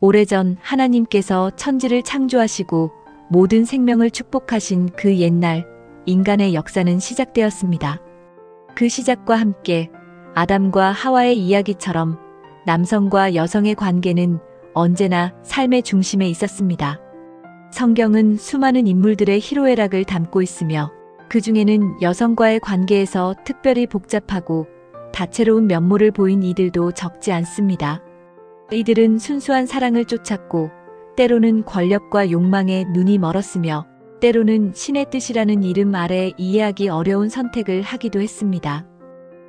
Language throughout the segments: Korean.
오래전 하나님께서 천지를 창조하시고 모든 생명을 축복하신 그 옛날 인간의 역사는 시작되었습니다. 그 시작과 함께 아담과 하와의 이야기처럼 남성과 여성의 관계는 언제나 삶의 중심에 있었습니다. 성경은 수많은 인물들의 희로애락을 담고 있으며 그 중에는 여성과의 관계에서 특별히 복잡하고 다채로운 면모를 보인 이들도 적지 않습니다. 이들은 순수한 사랑을 쫓았고 때로는 권력과 욕망에 눈이 멀었으며 때로는 신의 뜻이라는 이름 아래 이해하기 어려운 선택을 하기도 했습니다.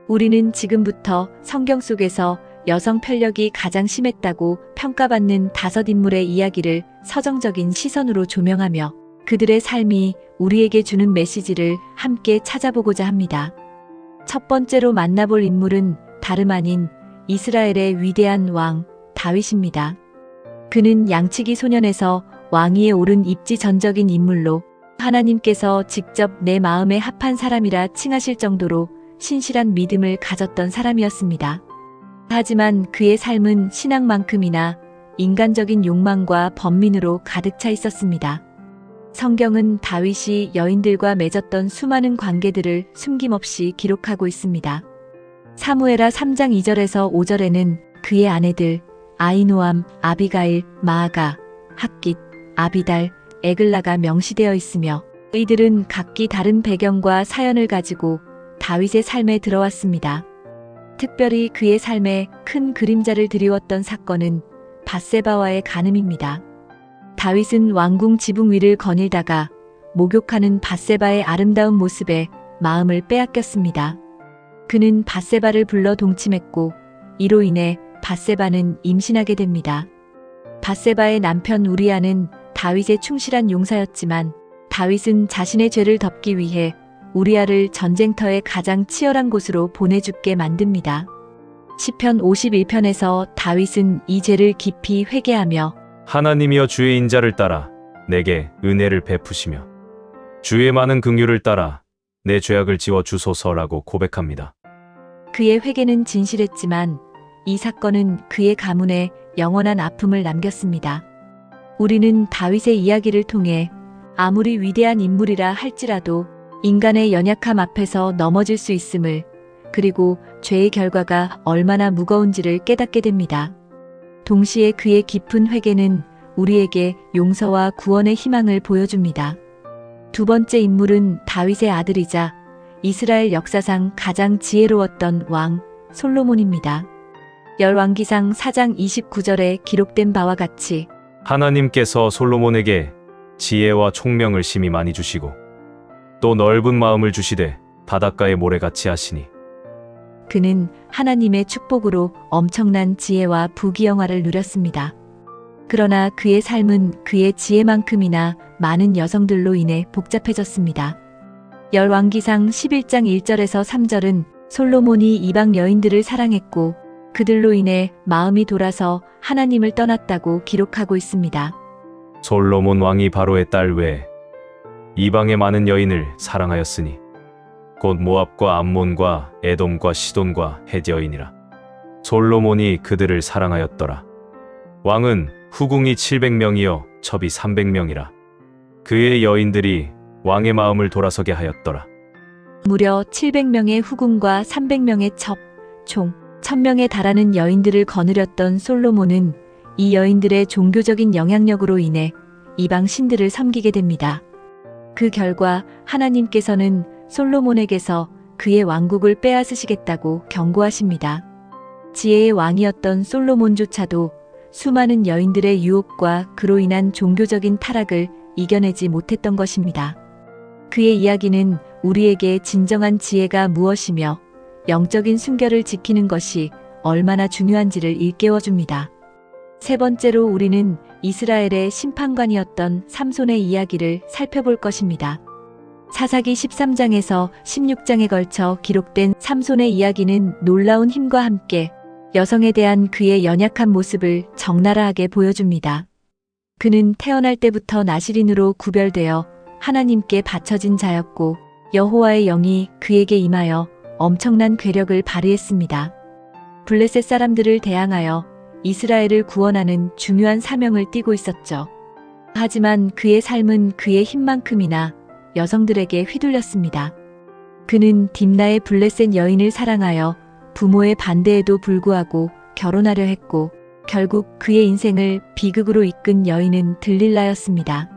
우리는 지금부터 성경 속에서 여성 편력이 가장 심했다고 평가받는 5인물의 이야기를 서정적인 시선으로 조명하며 그들의 삶이 우리에게 주는 메시지를 함께 찾아보고자 합니다. 첫 번째로 만나볼 인물은 다름 아닌 이스라엘의 위대한 왕 다윗입니다. 그는 양치기 소년에서 왕위에 오른 입지전적인 인물로 하나님께서 직접 내 마음에 합한 사람이라 칭하실 정도로 신실한 믿음을 가졌던 사람이었습니다. 하지만 그의 삶은 신앙만큼이나 인간적인 욕망과 번민으로 가득 차 있었습니다. 성경은 다윗이 여인들과 맺었던 수많은 관계들을 숨김없이 기록하고 있습니다. 사무엘하 3장 2절에서 5절에는 그의 아내들 아히노암, 아비가일, 마아가, 핫깃, 아비달, 에글라가 명시되어 있으며 이들은 각기 다른 배경과 사연을 가지고 다윗의 삶에 들어왔습니다. 특별히 그의 삶에 큰 그림자를 드리웠던 사건은 밧세바와의 간음입니다. 다윗은 왕궁 지붕 위를 거닐다가 목욕하는 밧세바의 아름다운 모습에 마음을 빼앗겼습니다. 그는 밧세바를 불러 동침했고 이로 인해 밧세바는 임신하게 됩니다. 밧세바의 남편 우리아는 다윗의 충실한 용사였지만 다윗은 자신의 죄를 덮기 위해 우리아를 전쟁터의 가장 치열한 곳으로 보내죽게 만듭니다. 시편 51편에서 다윗은 이 죄를 깊이 회개하며 하나님이여 주의 인자를 따라 내게 은혜를 베푸시며 주의 많은 긍휼을 따라 내 죄악을 지워 주소서라고 고백합니다. 그의 회개는 진실했지만 이 사건은 그의 가문에 영원한 아픔을 남겼습니다. 우리는 다윗의 이야기를 통해 아무리 위대한 인물이라 할지라도 인간의 연약함 앞에서 넘어질 수 있음을, 그리고 죄의 결과가 얼마나 무거운지를 깨닫게 됩니다. 동시에 그의 깊은 회개는 우리에게 용서와 구원의 희망을 보여줍니다. 두 번째 인물은 다윗의 아들이자 이스라엘 역사상 가장 지혜로웠던 왕 솔로몬입니다. 열왕기상 4장 29절에 기록된 바와 같이 하나님께서 솔로몬에게 지혜와 총명을 심히 많이 주시고 또 넓은 마음을 주시되 바닷가의 모래같이 하시니 그는 하나님의 축복으로 엄청난 지혜와 부귀영화를 누렸습니다. 그러나 그의 삶은 그의 지혜만큼이나 많은 여성들로 인해 복잡해졌습니다. 열왕기상 11장 1절에서 3절은 솔로몬이 이방 여인들을 사랑했고 그들로 인해 마음이 돌아서 하나님을 떠났다고 기록하고 있습니다. 솔로몬 왕이 바로의 딸 외에 이방의 많은 여인을 사랑하였으니 곧 모압과 암몬과 에돔과 시돈과 헷 여인이라. 솔로몬이 그들을 사랑하였더라. 왕은 후궁이 700명이요 첩이 300명이라. 그의 여인들이 왕의 마음을 돌아서게 하였더라. 무려 700명의 후궁과 300명의 첩, 총 1000명에 달하는 여인들을 거느렸던 솔로몬은 이 여인들의 종교적인 영향력으로 인해 이방 신들을 섬기게 됩니다. 그 결과 하나님께서는 솔로몬에게서 그의 왕국을 빼앗으시겠다고 경고하십니다. 지혜의 왕이었던 솔로몬조차도 수많은 여인들의 유혹과 그로 인한 종교적인 타락을 이겨내지 못했던 것입니다. 그의 이야기는 우리에게 진정한 지혜가 무엇이며 영적인 순결을 지키는 것이 얼마나 중요한지를 일깨워줍니다. 세 번째로 우리는 이스라엘의 심판관이었던 삼손의 이야기를 살펴볼 것입니다. 사사기 13장에서 16장에 걸쳐 기록된 삼손의 이야기는 놀라운 힘과 함께 여성에 대한 그의 연약한 모습을 적나라하게 보여줍니다. 그는 태어날 때부터 나실인으로 구별되어 하나님께 바쳐진 자였고 여호와의 영이 그에게 임하여 엄청난 괴력을 발휘했습니다. 블레셋 사람들을 대항하여 이스라엘을 구원하는 중요한 사명을 띠고 있었죠. 하지만 그의 삶은 그의 힘만큼이나 여성들에게 휘둘렸습니다. 그는 딥나의 블레셋 여인을 사랑하여 부모의 반대에도 불구하고 결혼하려 했고 결국 그의 인생을 비극으로 이끈 여인은 들릴라였습니다.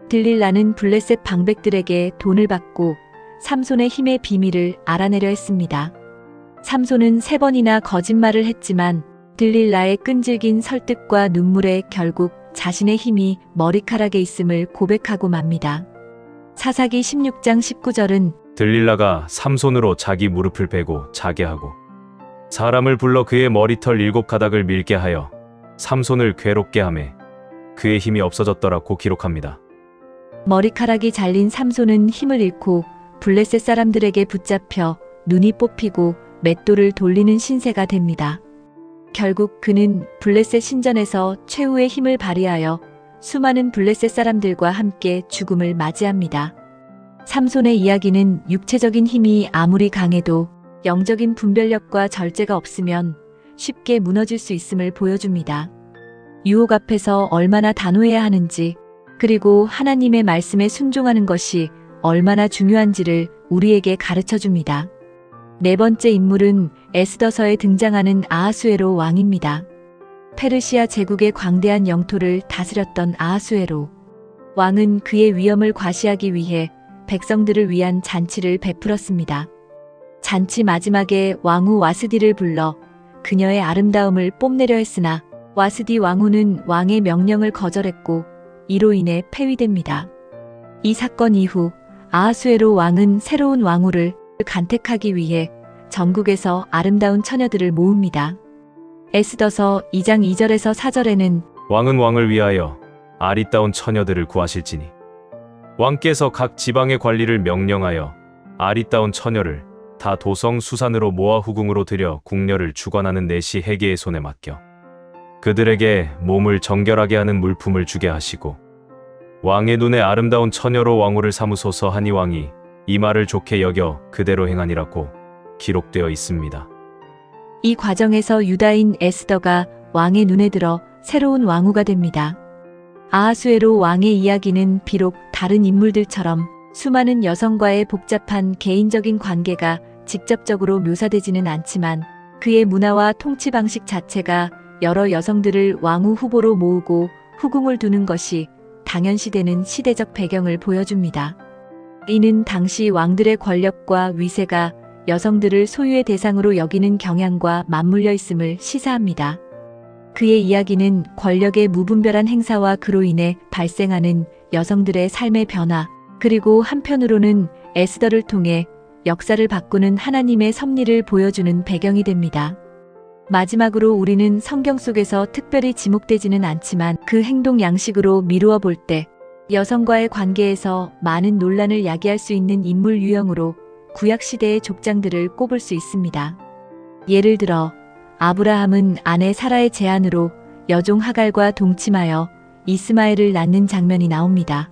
들릴라는 블레셋 방백들에게 돈을 받고 삼손의 힘의 비밀을 알아내려 했습니다. 삼손은 3번이나 거짓말을 했지만 들릴라의 끈질긴 설득과 눈물에 결국 자신의 힘이 머리카락에 있음을 고백하고 맙니다. 사사기 16장 19절은 들릴라가 삼손으로 자기 무릎을 베고 자게 하고 사람을 불러 그의 머리털 7가닥을 밀게 하여 삼손을 괴롭게 하매 그의 힘이 없어졌더라고 기록합니다. 머리카락이 잘린 삼손은 힘을 잃고 블레셋 사람들에게 붙잡혀 눈이 뽑히고 맷돌을 돌리는 신세가 됩니다. 결국 그는 블레셋 신전에서 최후의 힘을 발휘하여 수많은 블레셋 사람들과 함께 죽음을 맞이합니다. 삼손의 이야기는 육체적인 힘이 아무리 강해도 영적인 분별력과 절제가 없으면 쉽게 무너질 수 있음을 보여줍니다. 유혹 앞에서 얼마나 단호해야 하는지, 그리고 하나님의 말씀에 순종하는 것이 얼마나 중요한지를 우리에게 가르쳐 줍니다. 4번째 인물은 에스더서에 등장하는 아하수에로 왕입니다. 페르시아 제국의 광대한 영토를 다스렸던 아하수에로 왕은 그의 위엄을 과시하기 위해 백성들을 위한 잔치를 베풀었습니다. 잔치 마지막에 왕후 와스디를 불러 그녀의 아름다움을 뽐내려 했으나 와스디 왕후는 왕의 명령을 거절했고 이로 인해 폐위됩니다. 이 사건 이후 아하수에로 왕은 새로운 왕후를 간택하기 위해 전국에서 아름다운 처녀들을 모읍니다. 에스더서 2장 2절에서 4절에는 왕은 왕을 위하여 아리따운 처녀들을 구하실지니 왕께서 각 지방의 관리를 명령하여 아리따운 처녀를 다 도성 수산으로 모아 후궁으로 들여 궁녀를 주관하는 내시 헤게의 손에 맡겨 그들에게 몸을 정결하게 하는 물품을 주게 하시고 왕의 눈에 아름다운 처녀로 왕후를 삼으소서 하니 왕이 이 말을 좋게 여겨 그대로 행하니라고 기록되어 있습니다. 이 과정에서 유다인 에스더가 왕의 눈에 들어 새로운 왕후가 됩니다. 아하수에로 왕의 이야기는 비록 다른 인물들처럼 수많은 여성과의 복잡한 개인적인 관계가 직접적으로 묘사되지는 않지만 그의 문화와 통치 방식 자체가 여러 여성들을 왕후 후보로 모으고 후궁을 두는 것이 당연시되는 시대적 배경을 보여줍니다. 이는 당시 왕들의 권력과 위세가 여성들을 소유의 대상으로 여기는 경향과 맞물려 있음을 시사합니다. 그의 이야기는 권력의 무분별한 행사와 그로 인해 발생하는 여성들의 삶의 변화, 그리고 한편으로는 에스더를 통해 역사를 바꾸는 하나님의 섭리를 보여주는 배경이 됩니다. 마지막으로 우리는 성경 속에서 특별히 지목되지는 않지만 그 행동 양식으로 미루어 볼 때 여성과의 관계에서 많은 논란을 야기할 수 있는 인물 유형으로 구약시대의 족장들을 꼽을 수 있습니다. 예를 들어 아브라함은 아내 사라의 제안으로 여종 하갈과 동침하여 이스마엘을 낳는 장면이 나옵니다.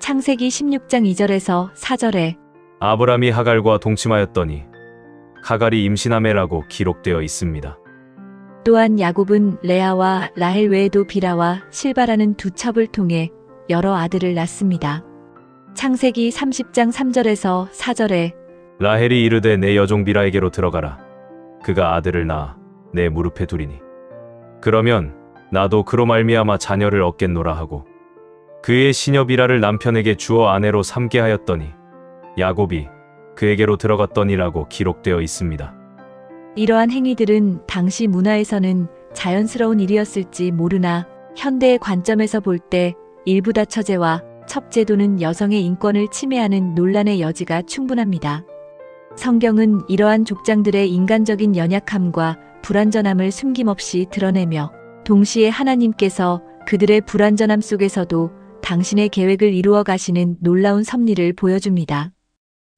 창세기 16장 2절에서 4절에 아브람이 하갈과 동침하였더니 하갈이 임신하매라고 기록되어 있습니다. 또한 야곱은 레아와 라헬 외에도 비라와 실바라는 두 첩을 통해 여러 아들을 낳습니다. 창세기 30장 3절에서 4절에 라헬이 이르되 내 여종 비라에게로 들어가라. 그가 아들을 낳아 내 무릎에 두리니 그러면 나도 그로 말미암아 자녀를 얻겠노라 하고 그의 시녀 비라를 남편에게 주어 아내로 삼게 하였더니 야곱이 그에게로 들어갔더니라고 기록되어 있습니다. 이러한 행위들은 당시 문화에서는 자연스러운 일이었을지 모르나 현대의 관점에서 볼 때 일부 다처제와 첩제도는 여성의 인권을 침해하는 논란의 여지가 충분합니다. 성경은 이러한 족장들의 인간적인 연약함과 불완전함을 숨김없이 드러내며 동시에 하나님께서 그들의 불완전함 속에서도 당신의 계획을 이루어 가시는 놀라운 섭리를 보여줍니다.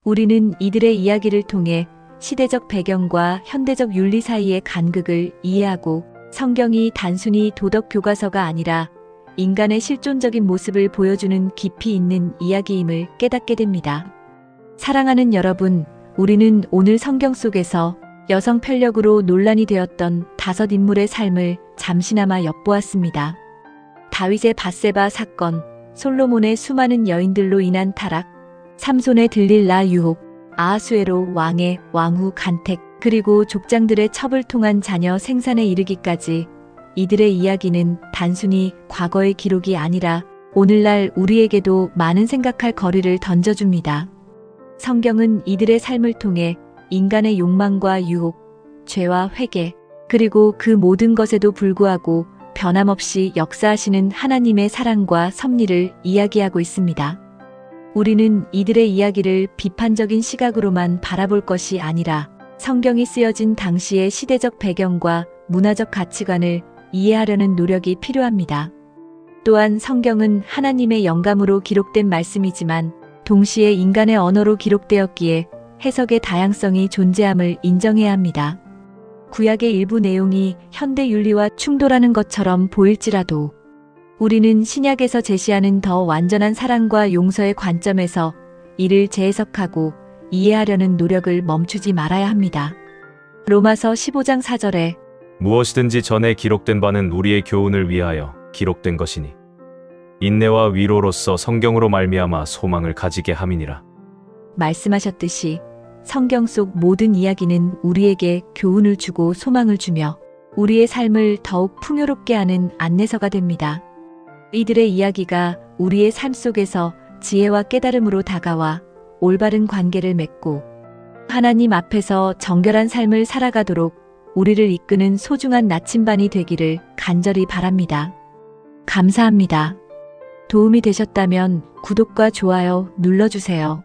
우리는 이들의 이야기를 통해 시대적 배경과 현대적 윤리 사이의 간극을 이해하고 성경이 단순히 도덕 교과서가 아니라 인간의 실존적인 모습을 보여주는 깊이 있는 이야기임을 깨닫게 됩니다. 사랑하는 여러분, 우리는 오늘 성경 속에서 여성 편력으로 논란이 되었던 5 인물의 삶을 잠시나마 엿보았습니다. 다윗의 밧세바 사건, 솔로몬의 수많은 여인들로 인한 타락, 삼손의 들릴라 유혹, 아하수에로 왕의 왕후 간택, 그리고 족장들의 첩을 통한 자녀 생산에 이르기까지 이들의 이야기는 단순히 과거의 기록이 아니라 오늘날 우리에게도 많은 생각할 거리를 던져줍니다. 성경은 이들의 삶을 통해 인간의 욕망과 유혹, 죄와 회개, 그리고 그 모든 것에도 불구하고 변함없이 역사하시는 하나님의 사랑과 섭리를 이야기하고 있습니다. 우리는 이들의 이야기를 비판적인 시각으로만 바라볼 것이 아니라 성경이 쓰여진 당시의 시대적 배경과 문화적 가치관을 이해하려는 노력이 필요합니다. 또한 성경은 하나님의 영감으로 기록된 말씀이지만 동시에 인간의 언어로 기록되었기에 해석의 다양성이 존재함을 인정해야 합니다. 구약의 일부 내용이 현대 윤리와 충돌하는 것처럼 보일지라도 우리는 신약에서 제시하는 더 완전한 사랑과 용서의 관점에서 이를 재해석하고 이해하려는 노력을 멈추지 말아야 합니다. 로마서 15장 4절에 무엇이든지 전에 기록된 바는 우리의 교훈을 위하여 기록된 것이니 인내와 위로로서 성경으로 말미암아 소망을 가지게 함이니라. 말씀하셨듯이 성경 속 모든 이야기는 우리에게 교훈을 주고 소망을 주며 우리의 삶을 더욱 풍요롭게 하는 안내서가 됩니다. 이들의 이야기가 우리의 삶 속에서 지혜와 깨달음으로 다가와 올바른 관계를 맺고 하나님 앞에서 정결한 삶을 살아가도록 우리를 이끄는 소중한 나침반이 되기를 간절히 바랍니다. 감사합니다. 도움이 되셨다면 구독과 좋아요 눌러주세요.